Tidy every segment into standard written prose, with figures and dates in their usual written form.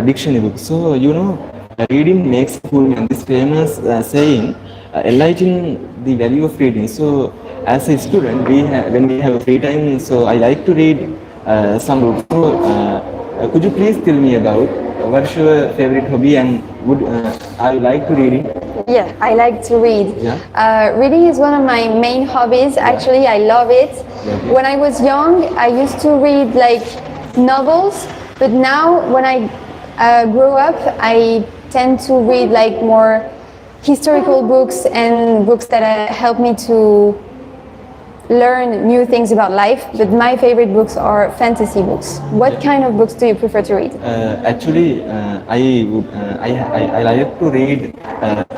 dictionary book. So reading makes a fool man. This famous saying, enlightening the value of reading. So as a student, when we have free time, so I like to read some books. So could you please tell me about what's your favorite hobby and would I like to reading? Yeah, I like to read. Yeah. Reading is one of my main hobbies. Actually, I love it. Okay. When I was young, I used to read like novels, but now when I grow up, I tend to read like more historical books and books that help me to learn new things about life. But my favorite books are fantasy books. What kind of books do you prefer to read? Actually, I like to read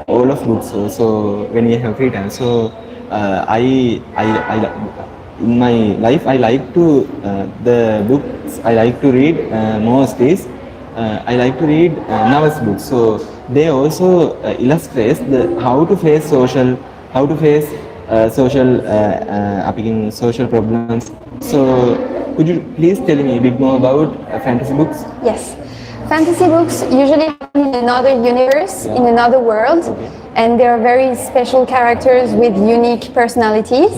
all of books. So when you have free time, so in my life I like to the books I like to read most is I like to read novels books. So they also illustrate how to face social problems. So could you please tell me a bit more about fantasy books? Yes. Fantasy books usually happen in another universe, in another world, and they are very special characters with unique personalities.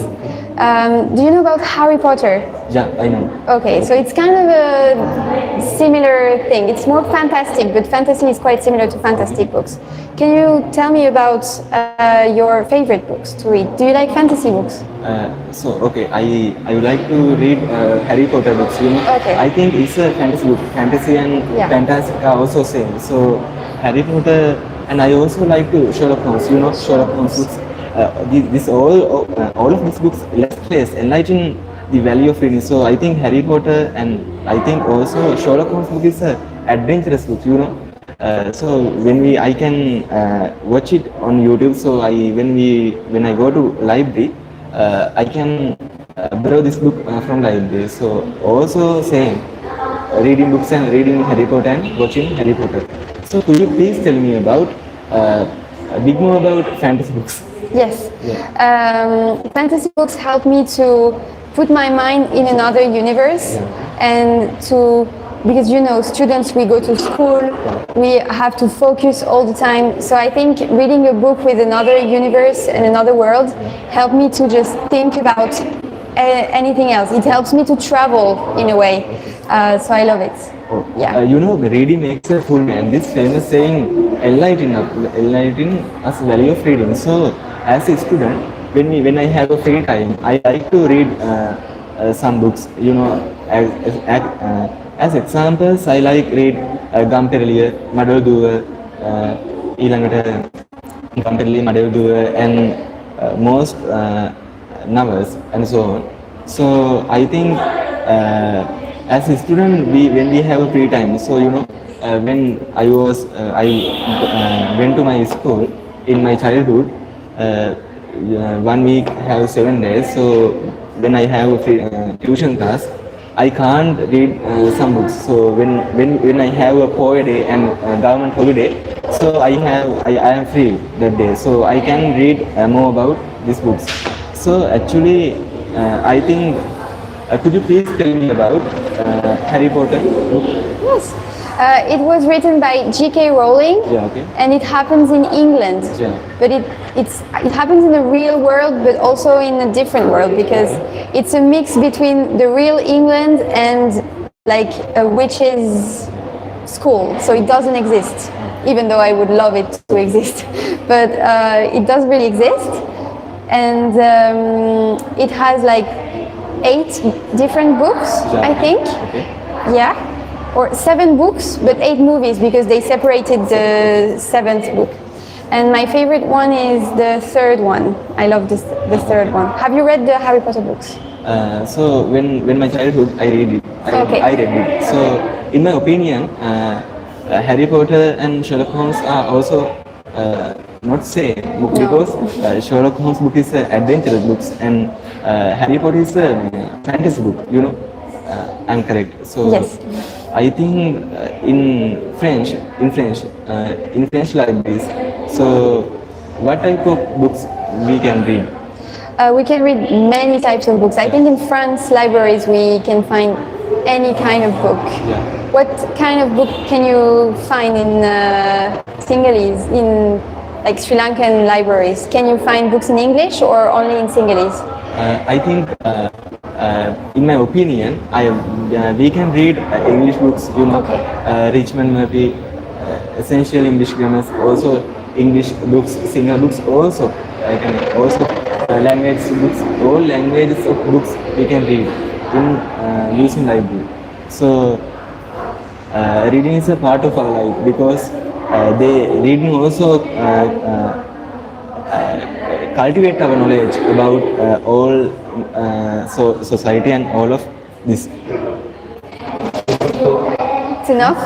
Do you know about Harry Potter? Yeah, I know. Okay, so it's kind of a similar thing. It's more fantastic, but fantasy is quite similar to fantastic books. Can you tell me about your favorite books to read? Do you like fantasy books? I would like to read Harry Potter books. Okay. I think it's a fantasy book. Fantasy and fantastic are also same. So Harry Potter, and I also like to Sherlock Holmes. Sherlock Holmes books. All of these books illustrates enlighten the value of reading. So I think Harry Potter and I think also Sherlock Holmes book is a adventurous book. So I can watch it on YouTube. So when I go to library, I can borrow this book from library. So also same reading books and reading Harry Potter and watching Harry Potter. So could you please tell me about a bit more about fantasy books? Yes. Fantasy books help me to put my mind in another universe and because students, we go to school, we have to focus all the time. So I think reading a book with another universe and another world help me to just think about anything else. It helps me to travel in a way. So I love it. Yeah. Reading makes a fool man. This famous saying, enlighten us value of reading. So as a student, when I have a free time, I like to read some books. As examples, I like read Gamperliya, Madal Duwa, Ilangata, Gamperliya, Madal Duwa, and most novels and so on. So I think as a student, when we have a free time, so when I went to my school in my childhood. 1 week have 7 days. So when I have a free, tuition class, I can't read some books. So when I have a poor day and government holiday, so I am free that day. So I can read more about these books. So actually, I think could you please tell me about Harry Potter book? Yes. It was written by J.K. Rowling, and it happens in England. Yeah. But it happens in the real world, but also in a different world, because it's a mix between the real England and like a witch's school. So it doesn't exist, even though I would love it to exist. But it does really exist, and it has like 8 different books, I think. Okay. Yeah. Or 7 books, but 8 movies, because they separated the 7th book. And my favorite one is the 3rd one. I love the 3rd one. Have you read the Harry Potter books? So when my childhood, I read it. I read it. So in my opinion, Harry Potter and Sherlock Holmes are also not same because Sherlock Holmes book is adventurous books and Harry Potter is a fantasy book. I'm correct. So yes. I think in French libraries. So what type of books we can read? We can read many types of books. I think in France libraries we can find any kind of book. Yeah. what kind of book can you find in Sinhalese, in like Sri Lankan libraries? Can you find books in English or only in Sinhalese? I think, in my opinion, we can read English books, Okay. Richmond Murphy, essential English grammars, also English books, Sinhala books also. I can also language books, all languages of books we can read in using library. So reading is a part of our life because reading also cultivate our knowledge about all society and all of this. It's enough.